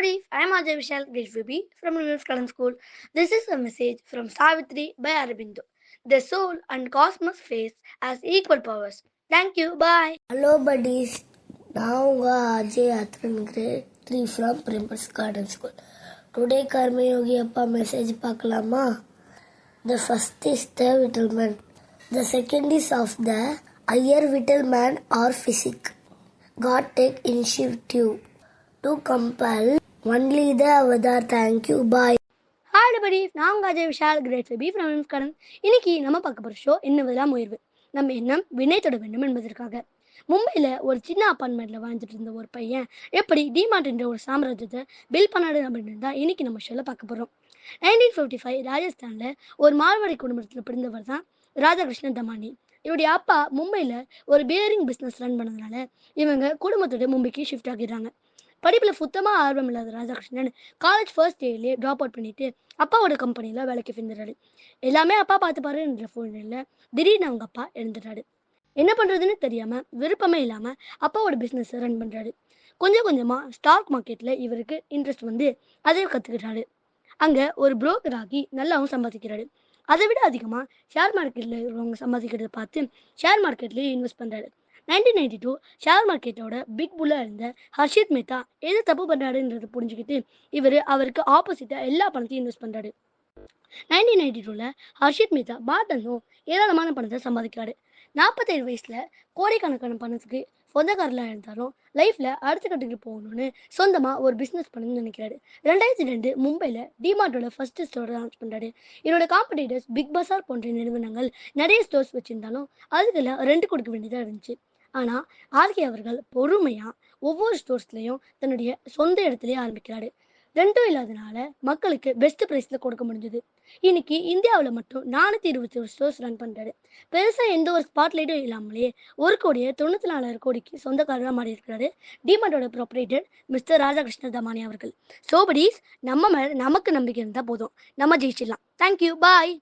buddies, I am Ajay Vishal Geshwabi from Universe Kalam School. This is a message from Savitri by Arabindo. The soul and cosmos face as equal powers. Thank you. Bye. Hello buddies, now Ajay Atran grade 3 from Primus Garden School. Today Karma Yogi Appa message pakalama. The first is the Vitalman. The second is of the higher Vitalman or physic. God take initiative to compel only the avatar. Thank you. Bye. Hi everybody, நான் உங்க Ajay Vishal great B from கடன். இன்னைக்கு நம்ம பார்க்க போகிற show என்னவெல்லாம் உயர்வு நம்ம எண்ணம் வினை தொட வேண்டும் என்பதற்காக. மும்பையில் ஒரு சின்ன அப்பார்ட்மெண்ட்டில் வாழ்ந்துட்டு இருந்த ஒரு பையன் எப்படி டிமார்ட் என்ற ஒரு சாம்ராஜ்யத்தை பில் பண்ணாடு அப்படின்னு தான் இன்னைக்கு நம்ம ஷோவில் பார்க்க போகிறோம். 1955 ராஜஸ்தானில் ஒரு மார்வாடி குடும்பத்தில் பிறந்தவர் தான் ராதாகிருஷ்ண தமானி. இவருடைய அப்பா மும்பையில் ஒரு பேரிங் பிஸ்னஸ் ரன் பண்ணதுனால இவங்க குடும்பத்தோட மும்பைக்கு ஷிஃப்ட் ஆகிடுறாங்க. படிப்பில் சுத்தமாக ஆர்வம் இல்லாத ராதாகிருஷ்ணன் காலேஜ் ஃபர்ஸ்ட் இயர்லேயே ட்ராப் அவுட் பண்ணிட்டு அப்பாவோட கம்பெனியில் வேலைக்கு சேர்ந்துடுறாரு. எல்லாமே அப்பா பார்த்துப்பாருன்ற சூழ்நிலையில் திடீர்னு அவங்க அப்பா இறந்துடுறாரு. என்ன பண்ணுறதுன்னு தெரியாமல் விருப்பமே இல்லாமல் அப்பாவோட பிஸ்னஸ் ரன் பண்ணுறாரு. கொஞ்சம் கொஞ்சமாக ஸ்டாக் மார்க்கெட்டில் இவருக்கு இன்ட்ரெஸ்ட் வந்து அதை கற்றுக்கிட்டாரு. அங்கே ஒரு புரோக்கர் ஆகி நல்லாவும் சம்பாதிக்கிறாரு. அதை விட அதிகமாக ஷேர் மார்க்கெட்டில் இருக்கிறவங்க சம்பாதிக்கிறத பார்த்து ஷேர் மார்க்கெட்லேயே இன்வெஸ்ட் பண்ணுறாரு. 1992 ஷேர் மார்க்கெட்டோட பிக் புல்லாக இருந்த ஹர்ஷித் மேத்தா எது தப்பு பண்ணுறாருன்றதை புரிஞ்சுக்கிட்டு அவருக்கு ஆப்போசிட்டாக எல்லா பணத்தையும் இன்வெஸ்ட் பண்ணுறாரு. 1992 ஹர்ஷித் மேத்தா பாட்டனும் ஏராளமான பணத்தை சம்பாதிக்கிறாரு. 47 வயசில் கோடிக்கணக்கான பணத்துக்கு சொந்தக்காரலாக இருந்தாலும் லைஃப்பில் அடுத்த கட்டுக்கு போகணும்னு சொந்தமாக ஒரு பிஸ்னஸ் பண்ணணும்னு நினைக்கிறாரு. 2002 மும்பையில் டிமார்ட்டோட ஃபர்ஸ்ட் ஸ்டோரை லான்ச் பண்ணுறாரு. என்னோட காம்படிட்டர்ஸ் பிக் பஸார் போன்ற நிறுவனங்கள் நிறைய ஸ்டோர்ஸ் வச்சுருந்தாலும் அதுக்கெல்லாம் ரெண்ட் கொடுக்க வேண்டியதாக இருந்துச்சு. ஆனால் ஆர்கே அவர்கள் பொறுமையாக ஒவ்வொரு ஸ்டோர்ஸ்லையும் தன்னுடைய சொந்த இடத்துலையே ஆரம்பிக்கிறாரு. ரெண்டும் இல்லாதனால மக்களுக்கு பெஸ்ட் ப்ரைஸில் கொடுக்க முடிஞ்சது. இன்னைக்கு இந்தியாவில் மட்டும் 421 ஸ்டோர்ஸ் ரன் பண்ணுறாரு. பெருசாக எந்த ஒரு ஸ்பாட்லைட்டும் இல்லாமலே 1,94,00,00,000 கோடிக்கு சொந்தக்காரராக மாறி இருக்கிறாரு டிமார்ட்டோட ப்ராப்பரேட்டர் மிஸ்டர் ராதாகிருஷ்ண தமானி அவர்கள். சோபடிஸ், நம்ம மேலே நமக்கு நம்பிக்கை இருந்தால் போதும், நம்ம ஜெயிச்சிடலாம். தேங்க்யூ. பாய்.